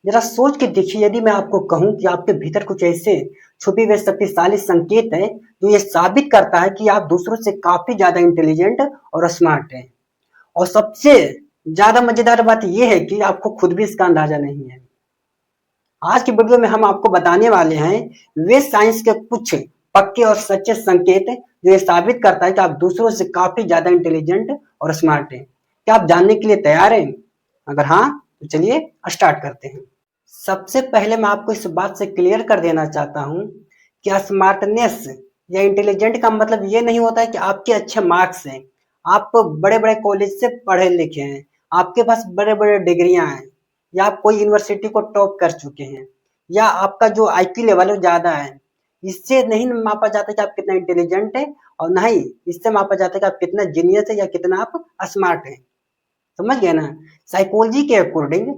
जरा सोच के देखिए, यदि मैं आपको कहूं कि आपके भीतर कुछ ऐसे छुपे हुए शक्तिशाली संकेत है जो ये साबित करता है कि आप दूसरों से काफी ज्यादा इंटेलिजेंट और स्मार्ट हैं। और सबसे ज्यादा मजेदार बात यह है कि आपको खुद भी इसका अंदाजा नहीं है। आज की वीडियो में हम आपको बताने वाले हैं वे साइंस के कुछ पक्के और सच्चे संकेत जो ये साबित करता है कि आप दूसरों से काफी ज्यादा इंटेलिजेंट और स्मार्ट हैं। क्या आप जानने के लिए तैयार हैं? अगर हाँ तो चलिए स्टार्ट करते हैं। सबसे पहले मैं आपको इस बात से क्लियर कर देना चाहता हूँ कि स्मार्टनेस या इंटेलिजेंट का मतलब ये नहीं होता है कि आपके अच्छे मार्क्स हैं, आप बड़े बड़े कॉलेज से पढ़े लिखे हैं, आपके पास बड़े बड़े डिग्रियां हैं, या आप कोई यूनिवर्सिटी को टॉप कर चुके हैं, या आपका जो आईक्यू लेवल है ज्यादा है। इससे नहीं मापा जाता कि आप कितना इंटेलिजेंट है, और ना ही इससे मापा जाता है कि आप कितना जीनियस है या कितना आप स्मार्ट है। समझ गए ना? साइकोलॉजी के अकॉर्डिंग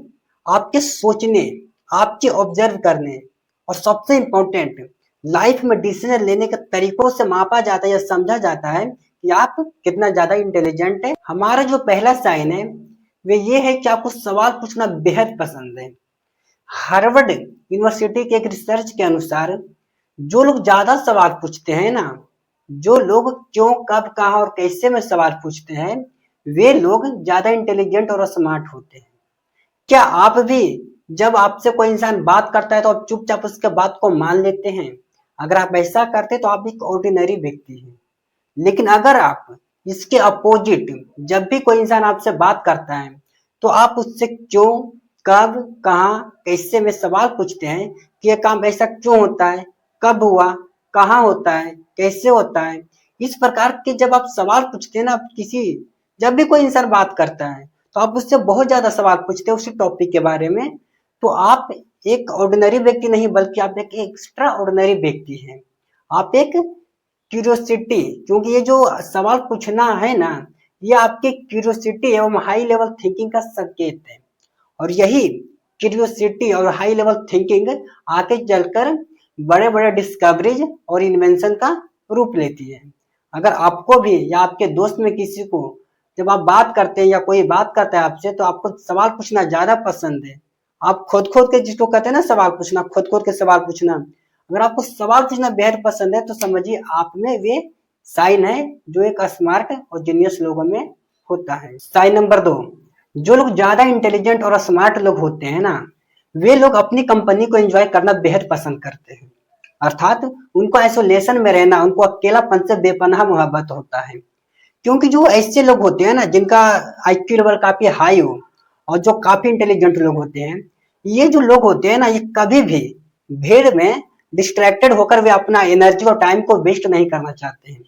आपके सोचने, आपके ऑब्जर्व करने और सबसे इम्पोर्टेंट लाइफ में डिसीजन लेने के तरीकों से मापा जाता है या समझा जाता है कि आप कितना ज्यादा इंटेलिजेंट है। हमारा जो पहला साइन है वे ये है कि आपको सवाल पूछना बेहद पसंद है। हार्वर्ड यूनिवर्सिटी के एक रिसर्च के अनुसार जो लोग ज्यादा सवाल पूछते हैं ना, जो लोग क्यों, कब, कहाँ और कैसे में सवाल पूछते हैं, वे लोग ज्यादा इंटेलिजेंट और स्मार्ट होते हैं। क्या आप भी जब आपसे कोई इंसान बात करता है तो आप चुपचाप उसके बात को मान लेते हैं? अगर आप ऐसा करते तो आप एक ऑर्डिनरी व्यक्ति हैं। लेकिन अगर आप इसके अपोजिट, जब भी कोई इंसान आपसे बात करता है तो आप उससे क्यों, कब, कहाँ, कैसे में सवाल पूछते हैं कि ये काम ऐसा क्यों होता है, कब हुआ, कहाँ होता है, कैसे होता है। इस प्रकार के जब आप सवाल पूछते हैं ना किसी, जब भी कोई इंसान बात करता है तो आप उससे बहुत ज्यादा सवाल पूछते हैं उसी टॉपिक के बारे में, तो आप एक ऑर्डिनरी व्यक्ति नहीं बल्कि आप एक एक्स्ट्रा ऑर्डिनरी व्यक्ति हैं। आप एक क्यूरियोसिटी, क्योंकि ये जो सवाल पूछना है ना, ये आपके क्यूरियोसिटी एवं हाई लेवल थिंकिंग का संकेत है। और यही क्यूरियोसिटी और हाई लेवल थिंकिंग आगे चलकर बड़े बड़े डिस्कवरीज और इन्वेंशन का रूप लेती है। अगर आपको भी या आपके दोस्त में किसी को जब आप बात करते हैं या कोई बात करता है आपसे तो आपको सवाल पूछना ज्यादा पसंद है, आप खोद खोद के, जिसको कहते हैं ना सवाल पूछना, खोद खोद के सवाल पूछना, अगर आपको सवाल पूछना बेहद पसंद है तो समझिए आप में वे साइन है जो एक स्मार्ट और जीनियस लोगों में होता है। साइन नंबर 2, जो लोग ज्यादा इंटेलिजेंट और स्मार्ट लोग होते हैं ना, वे लोग अपनी कंपनी को एंजॉय करना बेहद पसंद करते हैं। अर्थात उनको आइसोलेशन में रहना, उनको अकेलापन से बेपनाह मोहब्बत होता है। क्योंकि जो ऐसे लोग होते हैं ना जिनका आईक्यू लेवल काफी हाई हो और जो काफी इंटेलिजेंट लोग होते हैं, ये जो लोग होते हैं ना, ये कभी भी भीड़ में डिस्ट्रैक्टेड होकर वे अपना एनर्जी और टाइम को वेस्ट नहीं करना चाहते हैं,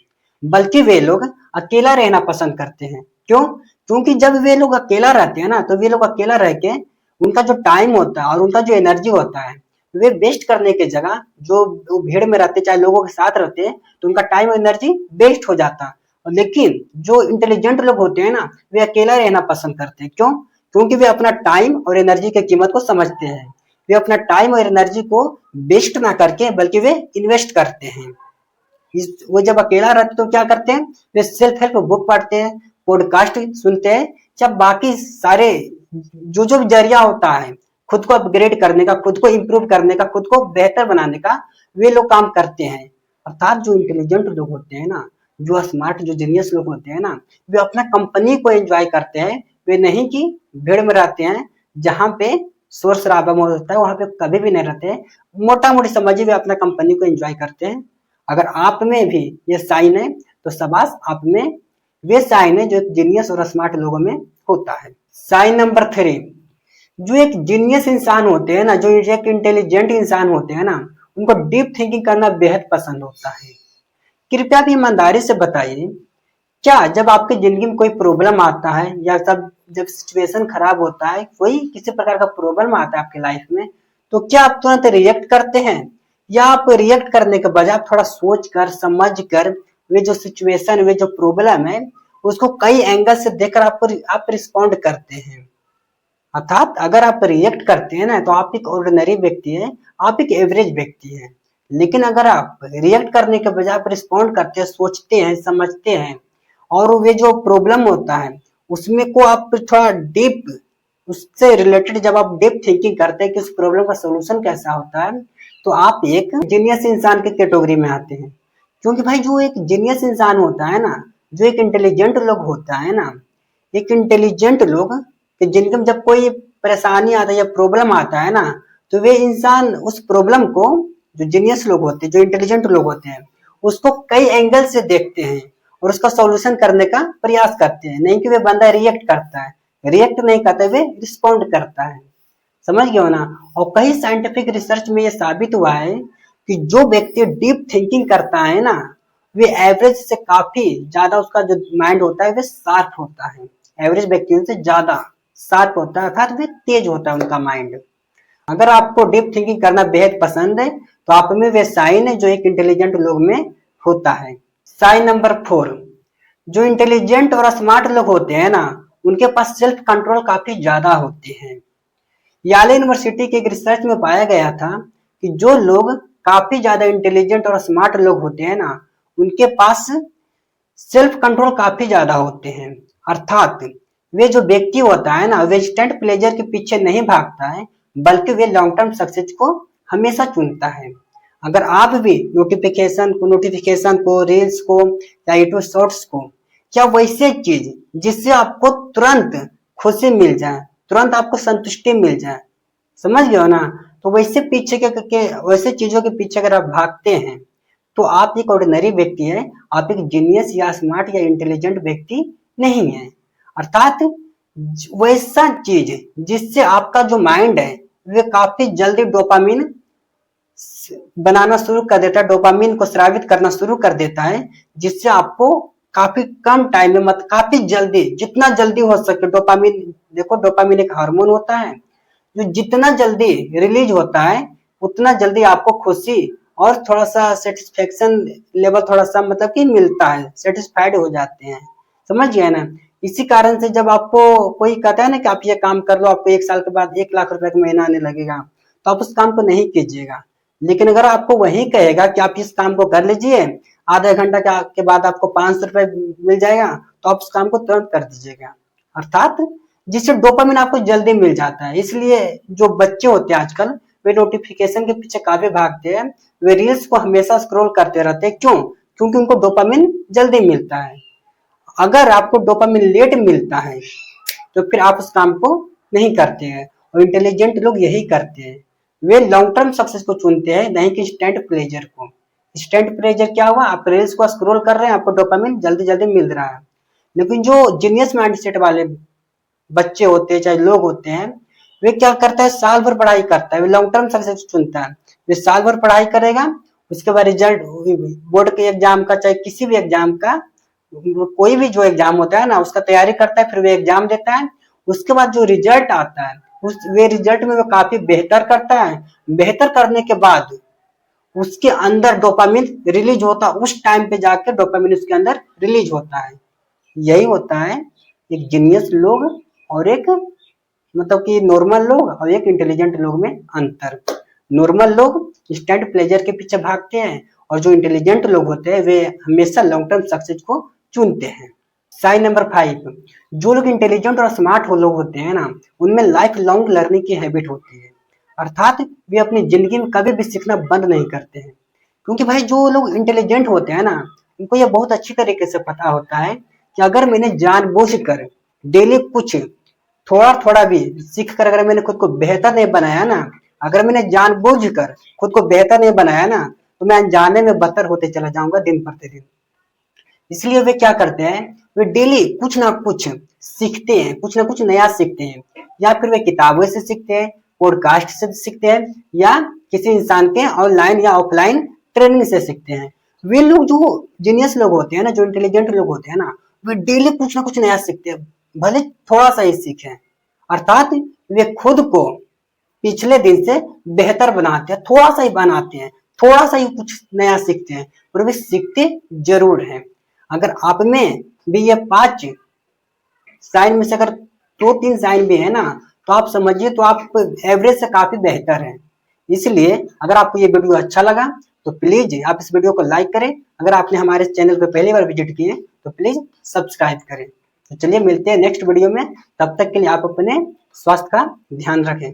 बल्कि वे लोग अकेला रहना पसंद करते हैं। क्यों? क्योंकि जब वे लोग अकेला रहते हैं ना तो वे लोग अकेला रह के उनका जो टाइम होता है और उनका जो एनर्जी होता है वे वेस्ट करने की जगह, जो भीड़ में रहते चाहे लोगों के साथ रहते हैं तो उनका टाइम और एनर्जी वेस्ट हो जाता है। लेकिन जो इंटेलिजेंट लोग होते हैं ना, वे अकेला रहना पसंद करते हैं। क्यों? क्योंकि वे अपना टाइम और एनर्जी की कीमत को समझते हैं। वे अपना टाइम और एनर्जी को वेस्ट ना करके बल्कि वे इन्वेस्ट करते हैं। वो जब अकेला रहते तो क्या करते हैं, वे सेल्फ हेल्प बुक पढ़ते हैं, पॉडकास्ट सुनते हैं, जब बाकी सारे जो जो जरिया होता है खुद को अपग्रेड करने का, खुद को इम्प्रूव करने का, खुद को बेहतर बनाने का, वे लोग काम करते हैं। अर्थात जो इंटेलिजेंट लोग होते हैं ना, जो स्मार्ट, जो जीनियस लोग होते हैं ना, वे अपना कंपनी को एंजॉय करते हैं। वे नहीं कि भीड़ में रहते हैं जहां पे शोर शराबा होता है, वहां पे कभी भी नहीं रहते। मोटा मोटी समझिए वे अपना कंपनी को एंजॉय करते हैं। अगर आप में भी ये साइन है तो शाबाश, आप में वे साइन है जो जीनियस और स्मार्ट लोगों में होता है। साइन नंबर 3, जो एक जीनियस इंसान होते हैं ना, जो एक इंटेलिजेंट इंसान होते हैं ना, उनको डीप थिंकिंग करना बेहद पसंद होता है। कृपया भी ईमानदारी से बताइए, क्या जब आपकी जिंदगी में कोई प्रॉब्लम आता है या जब सिचुएशन खराब होता है, कोई किसी प्रकार का प्रॉब्लम आता है आपकी लाइफ में, तो क्या आप तुरंत रिएक्ट करते हैं, या आप रिएक्ट करने के बजाय आप थोड़ा सोच कर, समझ कर, वे जो सिचुएशन, वे जो प्रॉब्लम है उसको कई एंगल से देखकर आप रिस्पॉन्ड करते हैं? अर्थात अगर आप रिएक्ट करते हैं ना तो आप एक ऑर्डिनरी व्यक्ति है, आप एक एवरेज व्यक्ति है। लेकिन अगर आप रिएक्ट करने के बजाय आप रिस्पॉन्ड करते हैं, सोचते हैं, समझते हैं, और वे जो प्रॉब्लम होता है उसमें को आप थोड़ा डीप उससे रिलेटेड जब आप डीप थिंकिंग करते हैं कि उस प्रॉब्लम का सोल्यूशन कैसा होता है, तो आप एक जीनियस इंसान की कैटेगरी में आते हैं। क्योंकि भाई जो एक जीनियस इंसान होता है ना, जो एक इंटेलिजेंट लोग होता है ना, एक इंटेलिजेंट लोग कि जिनके में जब कोई परेशानी आता है या प्रॉब्लम आता है ना, तो वे इंसान उस प्रॉब्लम को, जो जीनियस लोग होते हैं, जो इंटेलिजेंट लोग होते हैं, उसको कई एंगल से देखते हैं और उसका सॉल्यूशन करने का प्रयास करते हैं। नहीं कि वे बंदा रिएक्ट करता है, रिएक्ट नहीं करता, वे रिस्पॉन्ड करता है। समझ गए हो ना। और कई साइंटिफिक रिसर्च में ये साबित हुआ है कि जो व्यक्ति डीप थिंकिंग करता है ना, वे एवरेज से काफी ज्यादा, उसका जो माइंड होता है वे शार्प होता है, एवरेज व्यक्तियों से ज्यादा शार्प होता है, अर्थात वे तेज होता है उनका माइंड। अगर आपको डीप थिंकिंग करना बेहद पसंद है, तो आप में वे साइन है जो एक इंटेलिजेंट लोग में होता है। साइन नंबर 4, जो इंटेलिजेंट और स्मार्ट लोग होते हैं ना, उनके पास सेल्फ कंट्रोल काफी ज्यादा होते हैं। याले यूनिवर्सिटी के एक रिसर्च में पाया गया था कि जो लोग काफी ज्यादा इंटेलिजेंट और स्मार्ट लोग होते हैं ना, उनके पास सेल्फ कंट्रोल काफी ज्यादा होते हैं। अर्थात वे जो व्यक्ति होता है ना, वे इंस्टेंट प्लेजर के पीछे नहीं भागता है, बल्कि वे लॉन्ग टर्म सक्सेस को हमेशा चुनता है। अगर आप भी नोटिफिकेशन को, रील्स को या यूट्यूब शॉर्ट्स को, क्या वैसे चीज जिससे आपको तुरंत खुशी मिल जाए, तुरंत आपको संतुष्टि मिल जाए, समझ गए हो ना, तो वैसे पीछे के वैसे चीजों के पीछे अगर आप भागते हैं, तो आप एक ऑर्डिनरी व्यक्ति है, आप एक जीनियस या स्मार्ट या इंटेलिजेंट व्यक्ति नहीं है। अर्थात वैसा चीज जिससे आपका जो माइंड है वे काफी जल्दी डोपामिन बनाना शुरू कर देता है, डोपामिन को स्रावित करना शुरू कर देता है, जिससे आपको काफी कम टाइम में, मतलब काफी जल्दी, जितना जल्दी हो सके डोपामिन, देखो डोपामिन एक हार्मोन होता है, जो जितना जल्दी रिलीज होता है उतना जल्दी आपको खुशी और थोड़ा सा सेटिस्फेक्शन लेवल थोड़ा सा मतलब कि मिलता है, सेटिस्फाइड हो जाते हैं। समझ गए ना। इसी कारण से जब आपको कोई कहता है ना कि आप ये काम कर लो, आपको 1 साल के बाद 1 लाख रुपए का महीना आने लगेगा, तो आप उस काम को नहीं कीजिएगा। लेकिन अगर आपको वही कहेगा कि आप इस काम को कर लीजिए, आधा घंटा के बाद आपको 500 रुपए मिल जाएगा, तो आप उस काम को तुरंत कर दीजिएगा। अर्थात जिससे डोपामिन आपको जल्दी मिल जाता है। इसलिए जो बच्चे होते हैं आजकल, वे नोटिफिकेशन के पीछे काफी भागते हैं, वे रील्स को हमेशा स्क्रॉल करते रहते हैं। क्यों? क्योंकि उनको डोपामिन जल्दी मिलता है। अगर आपको डोपामिन लेट मिलता है, तो फिर आप उस काम को नहीं करते हैं। और इंटेलिजेंट लोग यही करते हैं, वे लॉन्ग टर्म सक्सेस को चुनते हैं, नहीं कि इंस्टेंट प्लेजर को। इंस्टेंट प्लेजर क्या हुआ? आप रील्स को स्क्रॉल कर रहे हैं, आपको डोपामिन जल्दी जल्दी मिल रहा है। लेकिन जो जीनियस माइंडसेट वाले बच्चे होते हैं, चाहे लोग होते हैं, वे क्या करता है, साल भर पढ़ाई करता है, वे लॉन्ग टर्म सक्सेस चुनता है। वे साल भर पढ़ाई करेगा, उसके बाद रिजल्ट, बोर्ड के एग्जाम का, चाहे किसी भी एग्जाम का, कोई भी जो एग्जाम होता है ना, उसका तैयारी करता है, फिर वे एग्जाम देता है। उसके बाद जो रिजल्ट आता है, उस वे रिजल्ट में वो काफी बेहतर करता है। बेहतर करने के बाद उसके अंदर डोपामिन रिलीज होता है, उस टाइम पे जाकर डोपामिन उसके अंदर रिलीज होता है। यही होता है एक जीनियस लोग और एक, मतलब कि नॉर्मल लोग और एक इंटेलिजेंट लोग में अंतर। नॉर्मल लोग इंस्टेंट प्लेजर के पीछे भागते हैं, और जो इंटेलिजेंट लोग होते हैं वे हमेशा लॉन्ग टर्म सक्सेस को चुनते हैं। साइन नंबर 5, जो लोग इंटेलिजेंट और स्मार्ट लोग होते हैं ना, उनमें लाइफ लॉन्ग लर्निंग की हैबिट होती है। अर्थात वे अपनी जिंदगी में कभी भी सीखना बंद नहीं करते हैं। क्योंकि भाई जो लोग इंटेलिजेंट होते हैं ना, उनको ये बहुत अच्छी तरीके से पता होता है कि अगर मैंने जानबूझकर डेली कुछ थोड़ा थोड़ा भी सीख कर अगर मैंने खुद को बेहतर नहीं बनाया ना, अगर मैंने जानबूझकर खुद को बेहतर नहीं बनाया ना, तो मैं अनजाने में बदतर होते चला जाऊंगा दिन प्रतिदिन। इसलिए वे क्या करते हैं, वे डेली कुछ ना कुछ सीखते हैं, कुछ ना कुछ नया सीखते हैं। या फिर वे किताबों से सीखते हैं, पॉडकास्ट से सीखते हैं, या किसी इंसान के ऑनलाइन या ऑफलाइन ट्रेनिंग से सीखते हैं। वे लोग जो जीनियस लोग होते हैं ना, जो इंटेलिजेंट लोग होते हैं ना, वे डेली कुछ ना कुछ नया सीखते हैं, भले थोड़ा सा ही सीखें। अर्थात वे खुद को पिछले दिन से बेहतर बनाते हैं, थोड़ा सा ही बनाते हैं, थोड़ा सा ही कुछ नया सीखते हैं, पर वे सीखते जरूर हैं। अगर आप में भी ये 5 साइन में से अगर 2-3 साइन भी है ना, तो आप समझिए तो आप एवरेज से काफी बेहतर हैं। इसलिए अगर आपको ये वीडियो अच्छा लगा तो प्लीज आप इस वीडियो को लाइक करें। अगर आपने हमारे चैनल पर पहली बार विजिट किए तो प्लीज सब्सक्राइब करें। तो चलिए मिलते हैं नेक्स्ट वीडियो में, तब तक के लिए आप अपने स्वास्थ्य का ध्यान रखें।